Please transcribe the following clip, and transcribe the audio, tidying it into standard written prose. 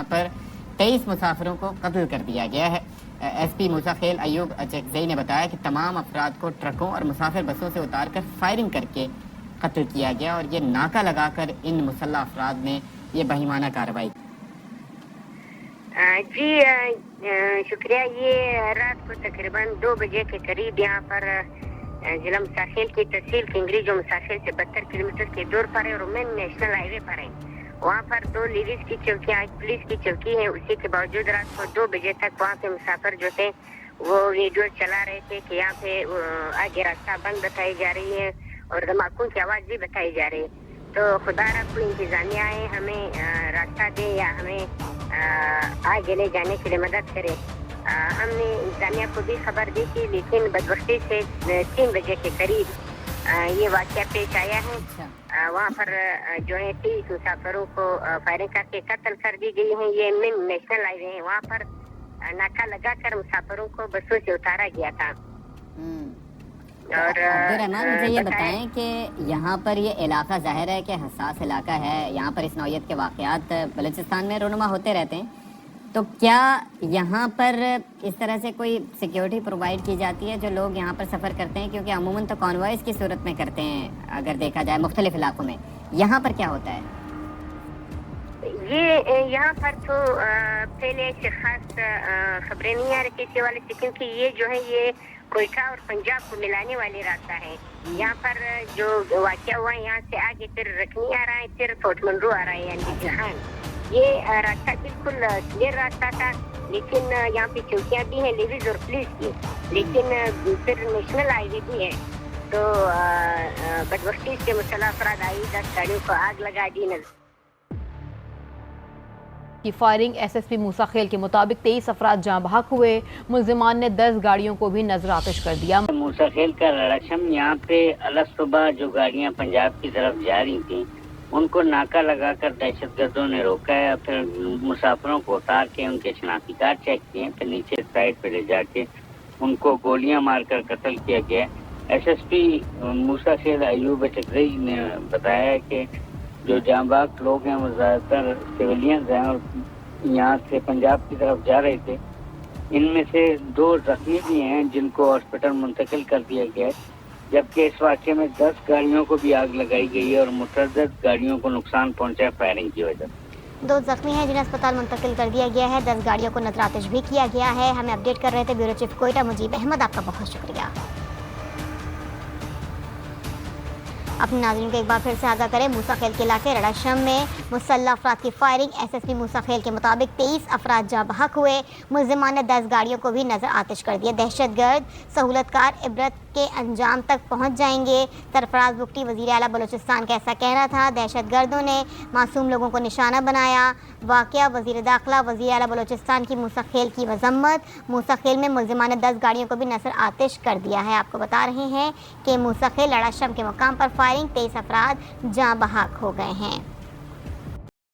पर 23 मुसाफिरों को कत्ल कर दिया गया है। SP मूसा खेल अयूब चकजई ने बताया कि तमाम अफराद को ट्रकों और मुसाफिर बसों से उतार कर फायरिंग करके कत्ल किया गया और ये नाका लगाकर इन मुसल्लह अफराद ने ये बहिमाना कार्रवाई की। जी शुक्रिया। ये रात को तकरीबन 2 बजे के करीब यहाँ पर जिला मुसाखेल की तहसील किंगरी जो मुसाखेल से 72 किलोमीटर के दूर पर है और मेन नेशनल हाईवे पर है, वहाँ पर 2 लेडीज की चौकियाँ, एक पुलिस की चौकी है। उसी के बावजूद रात को 2 बजे तक वहाँ पे मुसाफिर जो थे वो वीडियो चला रहे थे कि यहाँ पे आगे रास्ता बंद बताई जा रही है और धमाकों की आवाज़ भी बताई जा रही है। तो खुदा रब को इंतजामिया है हमें रास्ता दे या हमें आगे ले जाने के लिए मदद करे। हमने इंतजामिया को भी खबर दी थी, लेकिन बदबख्ती से 3 बजे के करीब ये वाक़या पेश आया है। वहाँ पर जो है 30 मुसाफिरों को फायरिंग करके कत्ल कर दी गई है। ये मेन नेशनल हाईवे है, वहाँ पर नाका लगाकर मुसाफिरों को बसों से उतारा गया था। और अब्दुर्रहमान मुझे ये बताएं कि यहाँ पर ये इलाका ज़ाहिर है कि हसास इलाका है, यहाँ पर इस नौयत के वाक़यात बलूचिस्तान में रोनुमा होते रहते हैं, तो क्या यहाँ पर इस तरह से कोई सिक्योरिटी प्रोवाइड की जाती है जो लोग यहाँ पर सफ़र करते हैं? क्योंकि अमूमन तो कॉन्वॉयज़ की सूरत में करते हैं अगर देखा जाए मुख्तलिफ इलाकों में, यहाँ पर क्या होता है? ये यहाँ पर तो पहले ऐसी खास खबरें नहीं आ रही थी इस हवाले से, क्योंकि ये जो है ये कोयटा और पंजाब को मिलाने वाली रास्ता है। यहाँ पर जो वाक़या हुआ है यहाँ से आगे फिर रखनी आ रहा है, फिर फोर्ट मंड्रू आ रहा है यानी जहान। ये रास्ता बिल्कुल क्लियर रास्ता था, लेकिन यहाँ पे चौकियाँ भी हैं लेडीज और पुलिस की, लेकिन फिर नेशनल हाईवे भी है। तो बदबख्ती से मुसल्लह अफराद आई, 10 गाड़ियों को आग लगा दी। की फायरिंग SSP मूसा खेल के मुताबिक 23 अफराद जहाँ बहक हुए। मुल्जिमान ने 10 गाड़ियों को भी नजर आतिश कर दिया। मूसा खेल का लड़ाशम यहाँ पे अलग सुबह जो गाड़ियाँ पंजाब की तरफ जा रही थी उनको नाका लगाकर दहशतगर्दों ने रोका है, फिर मुसाफिरों को उतार के उनके शनाख्ती कार्ड चेक किए, फिर नीचे साइड पे ले जाके उनको गोलियां मारकर कत्ल किया गया। SSP मूसा खेल अयूब चकजई ने बताया कि जो जांबाज लोग हैं वो ज़्यादातर सिविलियंस हैं और यहाँ से पंजाब की तरफ जा रहे थे। इनमें से 2 जख्मी भी हैं जिनको हॉस्पिटल मुंतकिल कर दिया गया है, जबकि इस वाक़े में 10 गाड़ियों को भी आग लगाई गई है और मुतअद्दिद गाड़ियों को नुकसान पहुँचा है फायरिंग की वजह से। 2 जख्मी हैं जिन्हें अस्पताल मुंतकिल कर दिया गया है, 10 गाड़ियों को नजरातिश भी किया गया है। हमें अपडेट कर रहे थे ब्यूरो चीफ कोयटा मुजीब अहमद, आपका बहुत शुक्रिया। अपने नाज़रीन को एक बार फिर से आगाह करें, मूसा खेल के इलाके रड़ाशम में मुसल्लह अफराद की फायरिंग। SSP मूसा खेल के मुताबिक 23 अफराद जहाँ बहक हुए। मुल्जिमान ने 10 गाड़ियों को भी नजर आतिश कर दिया। दहशतगर्द सहूलतकार इबरत के अंजाम तक पहुँच जाएंगे। सरफराज बुगटी वज़ीर आला बलूचिस्तान का ऐसा कहना था। दहशतगर्दों ने मासूम लोगों को निशाना बनाया। वाक़या वज़ीर दाखिला वज़ीर आला बलूचिस्तान की मूसा खेल की मज़म्मत। मूसा खेल में मुल्जिमान ने 10 गाड़ियों को भी नजर आतिश कर दिया है। आपको बता रहे हैं कि मूसा खेल लड़ाशम के मुकाम पर फायरिंग 23 अफराद जहाँ बहक हो गए हैं।